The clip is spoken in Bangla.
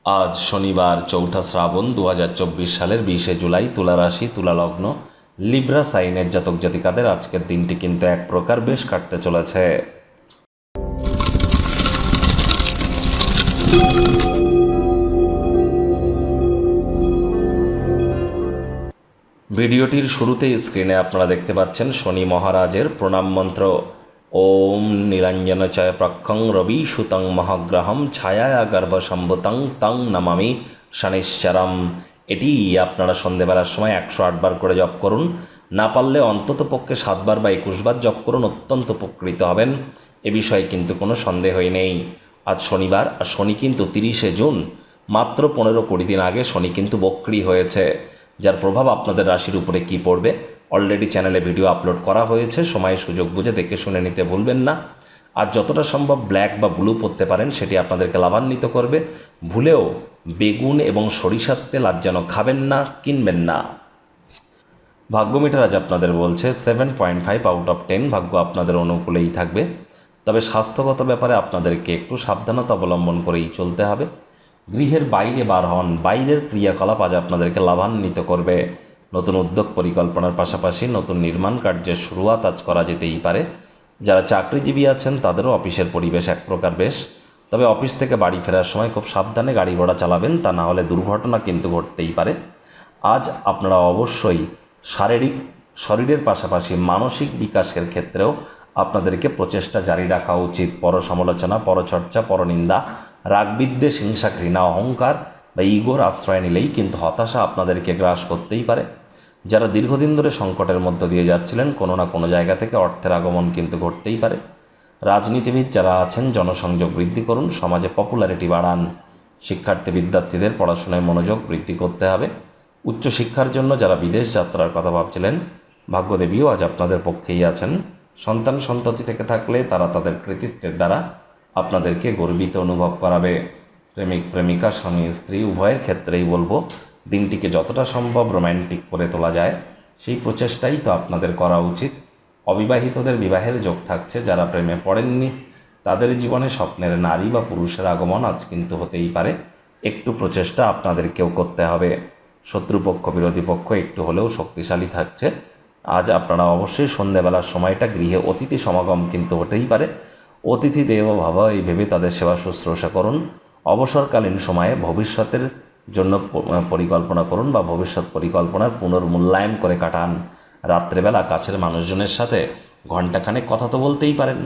আজ শনিবার ৪ঠা শ্রাবণ ২০২৪ সালের ২০শে জুলাই। তুলা রাশি, তুলা লগ্ন, লিব্রা সাইনের জাতক জাতিকাদের আজকের দিনটি কিন্তু এক প্রকার বেশ কাটতে চলেছে। ভিডিওটির শুরুতেই স্ক্রিনে আপনারা দেখতে পাচ্ছেন শনি মহারাজের প্রণাম মন্ত্র। ওম নীলাঞ্জন চয় প্রক্ষং রবি সুতং মহাগ্রহম ছায়া গর্ভসম্ভুতং তং নমামি শনিশ্চরম। এটি আপনারা সন্ধেবেলার সময় ১০৮ বার করে জপ করুন। না পারলে অন্তত পক্ষে ৭ বার বা ২১ বার জপ করুন, অত্যন্ত উপকৃত হবেন। এ বিষয়ে কিন্তু কোনো সন্দেহই নেই। আজ শনিবার, আর শনি কিন্তু ৩০শে জুন, মাত্র ১৫-২০ দিন আগে শনি কিন্তু বক্রী হয়েছে, যার প্রভাব আপনাদের রাশির উপরে কি পড়বে অলরেডি চ্যানেলে ভিডিও আপলোড করা হয়েছে। সময় সুযোগ বুঝে দেখে শুনে নিতে ভুলবেন না। আর যতটা সম্ভব ব্ল্যাক বা ব্লু পরতে পারেন, সেটি আপনাদেরকে লাভান্বিত করবে। ভুলেও বেগুন এবং সরিষার তেল আজ যেন খাবেন না, কিনবেন না। ভাগ্য মিটার আজ আপনাদের বলছে 7.5 আউট অফ 10। ভাগ্য আপনাদের অনুকূলেই থাকবে, তবে স্বাস্থ্যগত ব্যাপারে আপনাদেরকে একটু সাবধানতা অবলম্বন করেই চলতে হবে। গৃহের বাইরে বার হন, বাইরের ক্রিয়াকলাপ আজ আপনাদেরকে লাভান্বিত করবে। নতুন উদ্যোগ পরিকল্পনার পাশাপাশি নতুন নির্মাণ কার্যের শুরুয়াত আজ করা যেতেই পারে। যারা চাকরিজীবী আছেন তাদেরও অফিসের পরিবেশ এক প্রকার বেশ, তবে অফিস থেকে বাড়ি ফেরার সময় খুব সাবধানে গাড়ি ঘোড়া চালাবেন, তা না হলে দুর্ঘটনা কিন্তু ঘটতেই পারে। আজ আপনারা অবশ্যই শরীরের পাশাপাশি মানসিক বিকাশের ক্ষেত্রেও আপনাদেরকে প্রচেষ্টা জারি রাখা উচিত। পরসমালোচনা, পরচর্চা, পরনিন্দা, রাগবিদ্বেষ, হিংসা, ঘৃণা, অহংকার বা ইগোর আশ্রয় নিলেই কিন্তু হতাশা আপনাদেরকে গ্রাস করতেই পারে। যারা দীর্ঘদিন ধরে সংকটের মধ্য দিয়ে যাচ্ছিলেন, কোনো না কোনো জায়গা থেকে অর্থের আগমন কিন্তু ঘটতেই পারে। রাজনীতিবিদ যারা আছেন, জনসংযোগ বৃদ্ধি করুন, সমাজে পপুলারিটি বাড়ান। শিক্ষার্থী বিদ্যার্থীদের পড়াশোনায় মনোযোগ বৃদ্ধি করতে হবে। উচ্চশিক্ষার জন্য যারা বিদেশ যাত্রার কথা ভাবছিলেন, ভাগ্যদেবীও আজ আপনাদের পক্ষেই আছেন। সন্তান সন্ততি থেকে থাকলে তারা তাদের কৃতিত্বের দ্বারা আপনাদেরকে গর্বিত অনুভব করাবে। প্রেমিক প্রেমিকা, স্বামী স্ত্রী উভয়ের ক্ষেত্রেই বলবো, দিনটিকে যতটা সম্ভব রোম্যান্টিক করে তোলা যায় সেই প্রচেষ্টাই তো আপনাদের করা উচিত। অবিবাহিতদের বিবাহের যোগ থাকছে। যারা প্রেমে পড়েননি তাদের জীবনে স্বপ্নের নারী বা পুরুষের আগমন আজ কিন্তু হতেই পারে। একটু প্রচেষ্টা আপনাদেরকেও করতে হবে। শত্রুপক্ষ, বিরোধী পক্ষ একটু হলেও শক্তিশালী থাকছে। আজ আপনারা অবশ্যই সন্ধ্যেবেলার সময়টা গৃহে অতিথি সমাগম কিন্তু হতেই পারে। অতিথি দেব ভাব এই ভেবে তাদের সেবা শুশ্রূষা করুন। অবসরকালীন সময়ে ভবিষ্যতের জন্য পরিকল্পনা করুন বা ভবিষ্যৎ পরিকল্পনার পুনর্মূল্যায়ন করে কাটান। রাত্রেবেলা কাছের মানুষজনের সাথে ঘণ্টাখানেক কথা তো বলতেই পারেন।